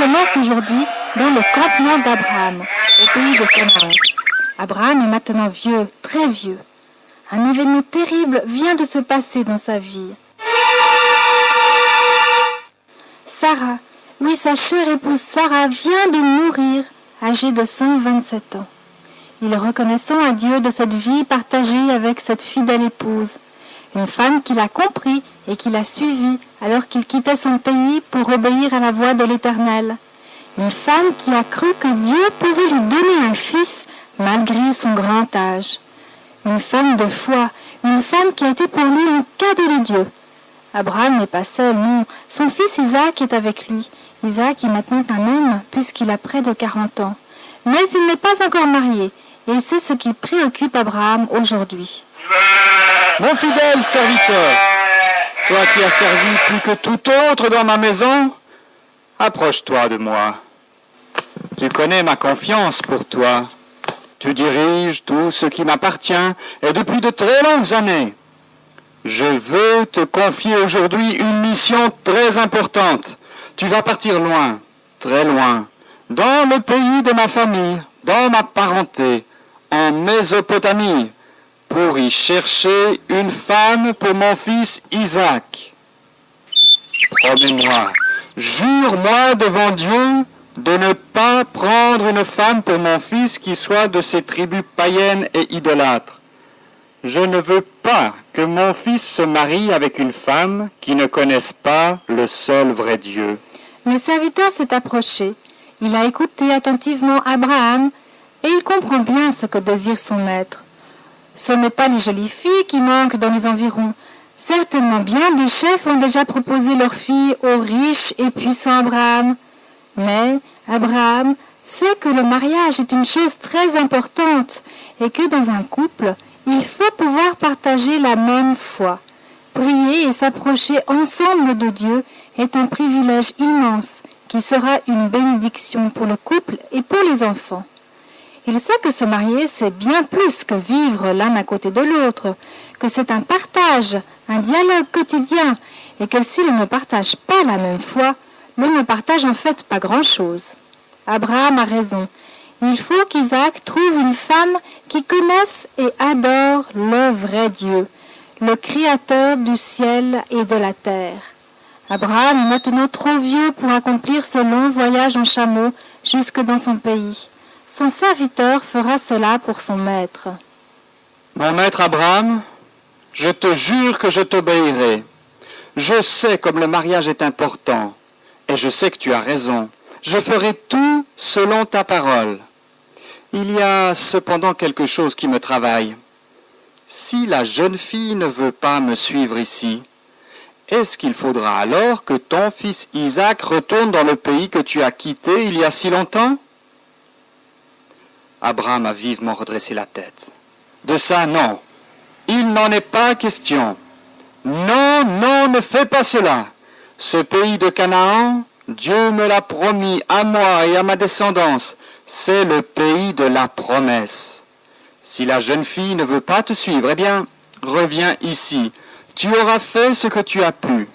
commence aujourd'hui dans le campement d'Abraham, au pays de Canaan. Abraham est maintenant vieux, très vieux. Un événement terrible vient de se passer dans sa vie. Sarah, oui, sa chère épouse Sarah vient de mourir, âgée de 127 ans. Il est reconnaissant à Dieu de cette vie partagée avec cette fidèle épouse. Une femme qu'il a compris et qu'il a suivie alors qu'il quittait son pays pour obéir à la voix de l'Éternel. Une femme qui a cru que Dieu pouvait lui donner un fils malgré son grand âge. Une femme de foi, une femme qui a été pour lui un cadeau de Dieu. Abraham n'est pas seul, non, son fils Isaac est avec lui. Isaac est maintenant un homme puisqu'il a près de 40 ans. Mais il n'est pas encore marié et c'est ce qui préoccupe Abraham aujourd'hui. Mon fidèle serviteur, toi qui as servi plus que tout autre dans ma maison, approche-toi de moi. Tu connais ma confiance pour toi. Tu diriges tout ce qui m'appartient et depuis de très longues années. Je veux te confier aujourd'hui une mission très importante. Tu vas partir loin, très loin, dans le pays de ma famille, dans ma parenté, en Mésopotamie, pour y chercher une femme pour mon fils Isaac. Promets-moi, jure-moi devant Dieu de ne pas prendre une femme pour mon fils qui soit de ces tribus païennes et idolâtres. Je ne veux pas que mon fils se marie avec une femme qui ne connaisse pas le seul vrai Dieu. Le serviteur s'est approché. Il a écouté attentivement Abraham et il comprend bien ce que désire son maître. Ce n'est pas les jolies filles qui manquent dans les environs. Certainement bien des chefs ont déjà proposé leurs filles au riche et puissant Abraham. Mais Abraham sait que le mariage est une chose très importante et que dans un couple, il faut pouvoir partager la même foi. Prier et s'approcher ensemble de Dieu est un privilège immense qui sera une bénédiction pour le couple et pour les enfants. Il sait que se marier, c'est bien plus que vivre l'un à côté de l'autre, que c'est un partage, un dialogue quotidien, et que si l'on ne partage pas la même foi, l'on ne partage en fait pas grand-chose. Abraham a raison. Il faut qu'Isaac trouve une femme qui connaisse et adore le vrai Dieu, le Créateur du ciel et de la terre. Abraham est maintenant trop vieux pour accomplir ce long voyage en chameau jusque dans son pays. Son serviteur fera cela pour son maître. Mon maître Abraham, je te jure que je t'obéirai. Je sais comme le mariage est important, et je sais que tu as raison. Je ferai tout selon ta parole. Il y a cependant quelque chose qui me travaille. Si la jeune fille ne veut pas me suivre ici, est-ce qu'il faudra alors que ton fils Isaac retourne dans le pays que tu as quitté il y a si longtemps ? Abraham a vivement redressé la tête. De ça, non. Il n'en est pas question. Non, non, ne fais pas cela. Ce pays de Canaan, Dieu me l'a promis à moi et à ma descendance. C'est le pays de la promesse. Si la jeune fille ne veut pas te suivre, eh bien, reviens ici. Tu auras fait ce que tu as pu.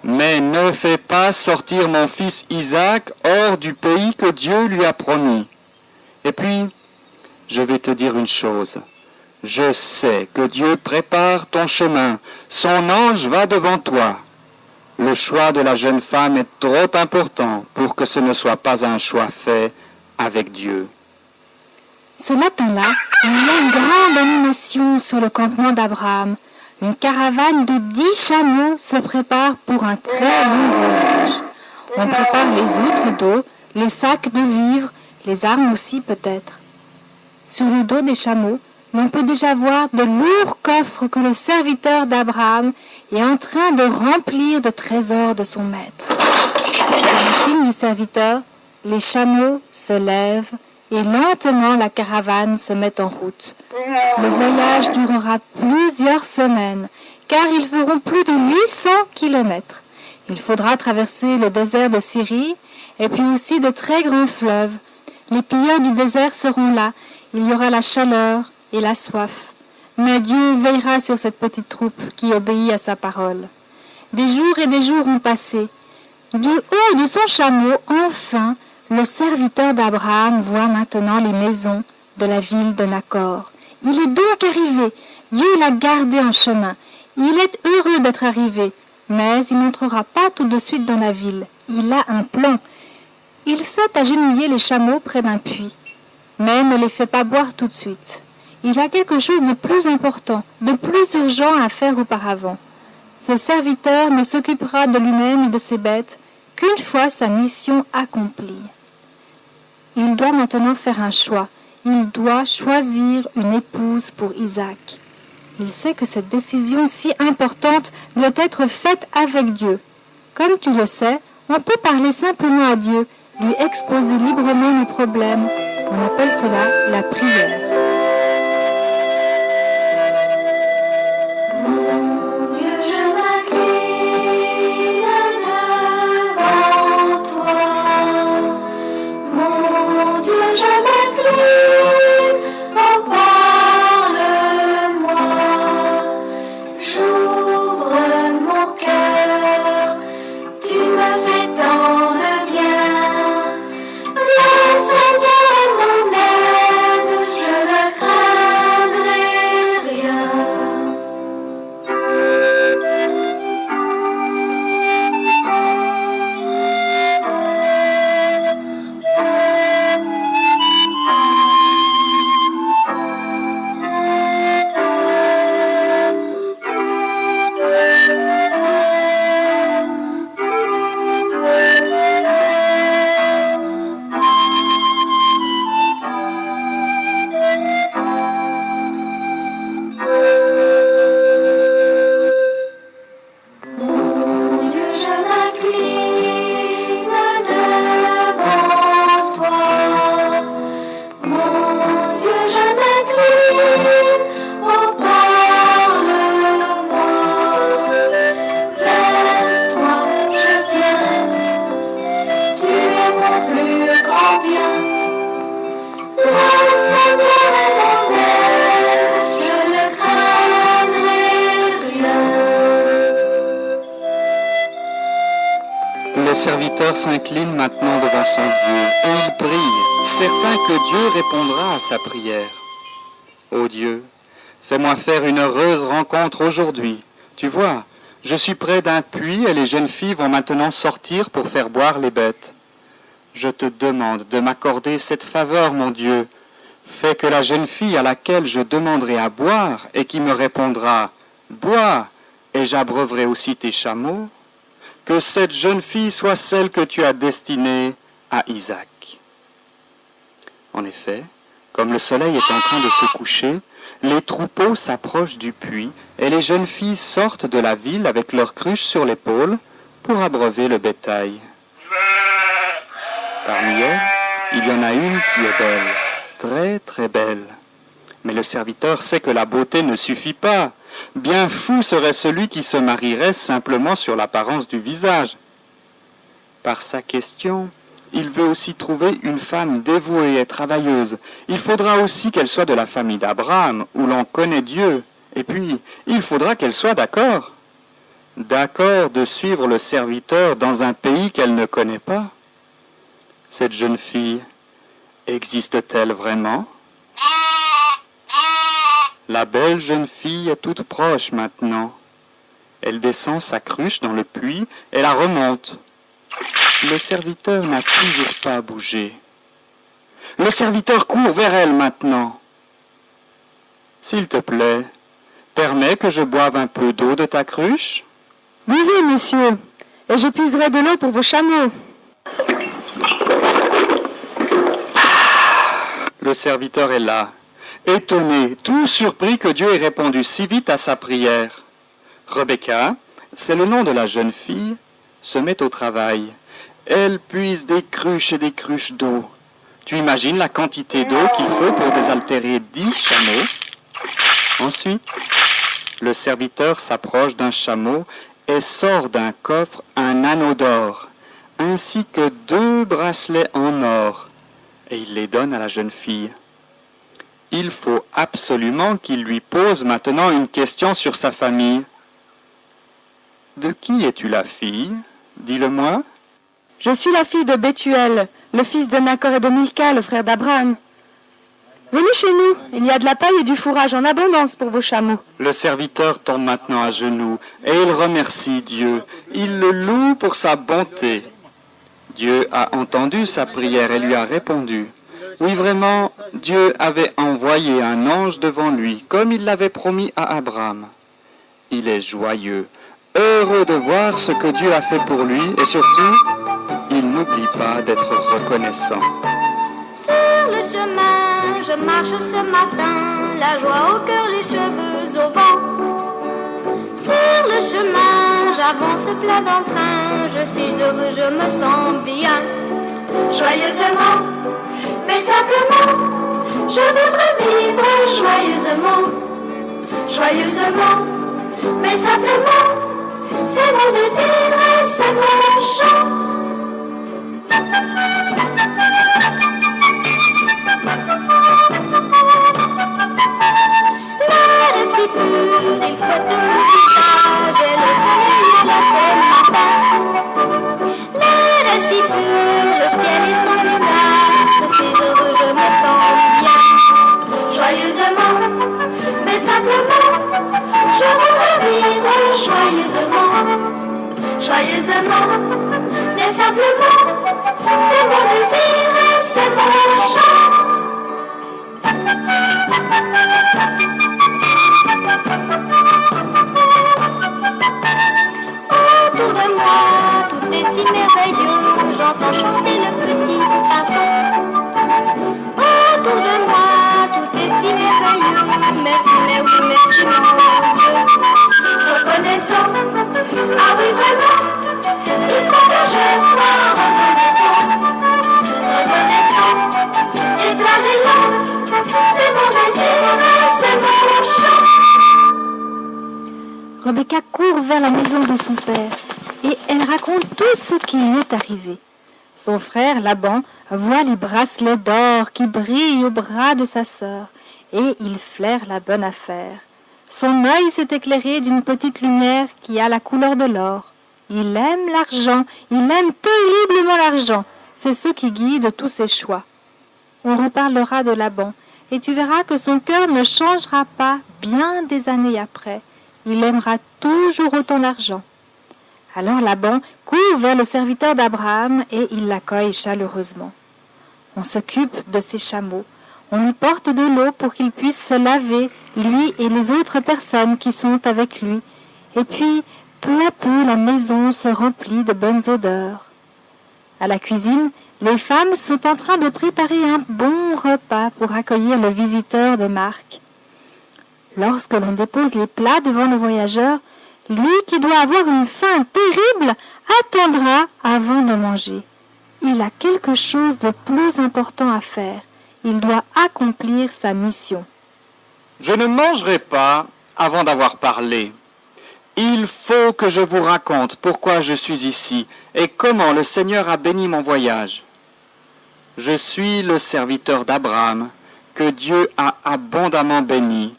Mais ne fais pas sortir mon fils Isaac hors du pays que Dieu lui a promis. Et puis, je vais te dire une chose. Je sais que Dieu prépare ton chemin. Son ange va devant toi. Le choix de la jeune femme est trop important pour que ce ne soit pas un choix fait avec Dieu. Ce matin-là, il y a une grande animation sur le campement d'Abraham. Une caravane de 10 chameaux se prépare pour un très long voyage. On prépare les outres d'eau, les sacs de vivres, les armes aussi peut-être. Sur le dos des chameaux, l'on peut déjà voir de lourds coffres que le serviteur d'Abraham est en train de remplir de trésors de son maître. Sur le signe du serviteur, les chameaux se lèvent et lentement la caravane se met en route. Le voyage durera plusieurs semaines, car ils feront plus de 800 kilomètres. Il faudra traverser le désert de Syrie et puis aussi de très grands fleuves. Les pilleurs du désert seront là. Il y aura la chaleur et la soif. Mais Dieu veillera sur cette petite troupe qui obéit à sa parole. Des jours et des jours ont passé. Du haut de son chameau, enfin, le serviteur d'Abraham voit maintenant les maisons de la ville de Nacor. Il est donc arrivé. Dieu l'a gardé en chemin. Il est heureux d'être arrivé, mais il n'entrera pas tout de suite dans la ville. Il a un plan. Il fait agenouiller les chameaux près d'un puits, mais ne les fait pas boire tout de suite. Il a quelque chose de plus important, de plus urgent à faire auparavant. Ce serviteur ne s'occupera de lui-même et de ses bêtes qu'une fois sa mission accomplie. Il doit maintenant faire un choix. Il doit choisir une épouse pour Isaac. Il sait que cette décision si importante doit être faite avec Dieu. Comme tu le sais, on peut parler simplement à Dieu, lui exposer librement nos problèmes. On appelle cela la prière. Le serviteur s'incline maintenant devant son Dieu et il prie, certain que Dieu répondra à sa prière. Ô Dieu, fais-moi faire une heureuse rencontre aujourd'hui. Tu vois, je suis près d'un puits et les jeunes filles vont maintenant sortir pour faire boire les bêtes. Je te demande de m'accorder cette faveur, mon Dieu. Fais que la jeune fille à laquelle je demanderai à boire et qui me répondra « Bois, et j'abreuverai aussi tes chameaux », que cette jeune fille soit celle que tu as destinée à Isaac. En effet, comme le soleil est en train de se coucher, les troupeaux s'approchent du puits et les jeunes filles sortent de la ville avec leurs cruches sur l'épaule pour abreuver le bétail. Parmi elles, il y en a une qui est belle, très très belle. Mais le serviteur sait que la beauté ne suffit pas. Bien fou serait celui qui se marierait simplement sur l'apparence du visage. Par sa question, il veut aussi trouver une femme dévouée et travailleuse. Il faudra aussi qu'elle soit de la famille d'Abraham, où l'on connaît Dieu. Et puis, il faudra qu'elle soit d'accord. D'accord de suivre le serviteur dans un pays qu'elle ne connaît pas. Cette jeune fille, existe-t-elle vraiment ? La belle jeune fille est toute proche maintenant. Elle descend sa cruche dans le puits et la remonte. Le serviteur n'a toujours pas bougé. Le serviteur court vers elle maintenant. « S'il te plaît, permets que je boive un peu d'eau de ta cruche ?» ?»« Oui, oui, monsieur, et je puiserai de l'eau pour vos chameaux. » Le serviteur est là, étonné, tout surpris que Dieu ait répondu si vite à sa prière. Rebecca, c'est le nom de la jeune fille, se met au travail. Elle puise des cruches et des cruches d'eau. Tu imagines la quantité d'eau qu'il faut pour désaltérer 10 chameaux. Ensuite, le serviteur s'approche d'un chameau et sort d'un coffre un anneau d'or, ainsi que 2 bracelets en or, et il les donne à la jeune fille. Il faut absolument qu'il lui pose maintenant une question sur sa famille. « De qui es-tu la fille ? Dis-le-moi. » Je suis la fille de Bethuel, le fils de Nacor et de Milca, le frère d'Abraham. Venez chez nous, il y a de la paille et du fourrage en abondance pour vos chameaux. Le serviteur tombe maintenant à genoux et il remercie Dieu. Il le loue pour sa bonté. Dieu a entendu sa prière et lui a répondu. Oui, vraiment, Dieu avait envoyé un ange devant lui, comme il l'avait promis à Abraham. Il est joyeux, heureux de voir ce que Dieu a fait pour lui et surtout, il n'oublie pas d'être reconnaissant. Sur le chemin, je marche ce matin, la joie au cœur, les cheveux au vent. Sur le chemin, j'avance plein d'entrain, je suis heureux, je me sens bien. Joyeusement, mais simplement, je voudrais vivre joyeusement. Joyeusement, mais simplement, c'est mon désir et c'est mon chant. L'air est si pur, il flotte de mon visage et le soleil est là ce matin. L'air est si pur, le ciel est sans nuage, je suis heureux, je me sens bien. Joyeusement, mais simplement, je voudrais vivre joyeusement. Joyeusement, mais simplement, c'est mon désir et c'est mon chant. Autour de moi, tout est si merveilleux, j'entends chanter le petit pinceau. Autour de moi, tout est si merveilleux, merci, mais oui, merci mon Dieu. Reconnaissant, ah oui vraiment, il faut que je sois reconnaissant. Reconnaissant, et plein d'élan, c'est mon désir et c'est mon chant. Rebecca court vers la maison de son père et elle raconte tout ce qui lui est arrivé. Son frère Laban voit les bracelets d'or qui brillent au bras de sa sœur et il flaire la bonne affaire. Son œil s'est éclairé d'une petite lumière qui a la couleur de l'or. Il aime l'argent, il aime terriblement l'argent. C'est ce qui guide tous ses choix. On reparlera de Laban et tu verras que son cœur ne changera pas bien des années après. Il aimera toujours autant l'argent. Alors Laban court vers le serviteur d'Abraham et il l'accueille chaleureusement. On s'occupe de ses chameaux. On lui porte de l'eau pour qu'il puisse se laver, lui et les autres personnes qui sont avec lui. Et puis, peu à peu, la maison se remplit de bonnes odeurs. À la cuisine, les femmes sont en train de préparer un bon repas pour accueillir le visiteur de Marc. Lorsque l'on dépose les plats devant le voyageur, lui qui doit avoir une faim terrible attendra avant de manger. Il a quelque chose de plus important à faire. Il doit accomplir sa mission. Je ne mangerai pas avant d'avoir parlé. Il faut que je vous raconte pourquoi je suis ici et comment le Seigneur a béni mon voyage. Je suis le serviteur d'Abraham, que Dieu a abondamment béni.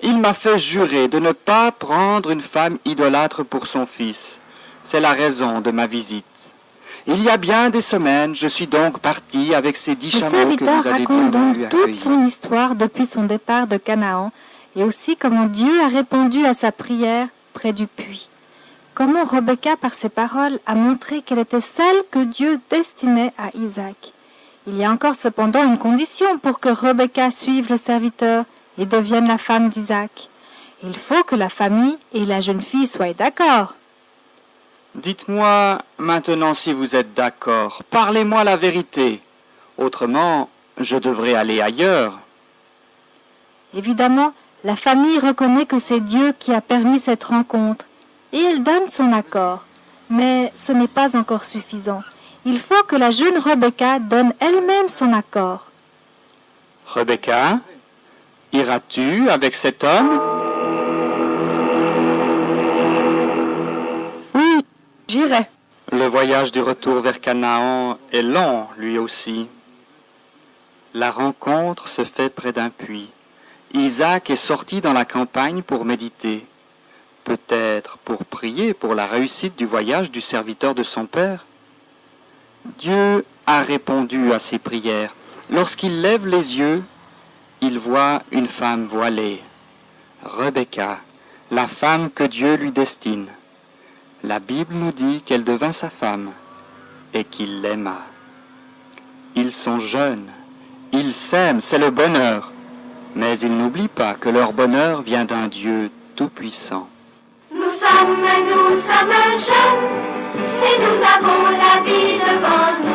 Il m'a fait jurer de ne pas prendre une femme idolâtre pour son fils. C'est la raison de ma visite. Il y a bien des semaines, je suis donc parti avec ces 10 chameaux que vous avez bien voulu accueillir. Le serviteur raconte donc toute son histoire depuis son départ de Canaan et aussi comment Dieu a répondu à sa prière près du puits. Comment Rebecca, par ses paroles, a montré qu'elle était celle que Dieu destinait à Isaac. Il y a encore cependant une condition pour que Rebecca suive le serviteur et devienne la femme d'Isaac. Il faut que la famille et la jeune fille soient d'accord. Dites-moi maintenant si vous êtes d'accord. Parlez-moi la vérité. Autrement, je devrais aller ailleurs. Évidemment, la famille reconnaît que c'est Dieu qui a permis cette rencontre et elle donne son accord. Mais ce n'est pas encore suffisant. Il faut que la jeune Rebecca donne elle-même son accord. Rebecca, iras-tu avec cet homme? Oui, j'irai. Le voyage du retour vers Canaan est long, lui aussi. La rencontre se fait près d'un puits. Isaac est sorti dans la campagne pour méditer, peut-être pour prier pour la réussite du voyage du serviteur de son père. Dieu a répondu à ses prières. Lorsqu'il lève les yeux, il voit une femme voilée, Rebecca, la femme que Dieu lui destine. La Bible nous dit qu'elle devint sa femme et qu'il l'aima. Ils sont jeunes, ils s'aiment, c'est le bonheur, mais ils n'oublient pas que leur bonheur vient d'un Dieu tout-puissant. Nous sommes jeunes et nous avons la vie devant nous.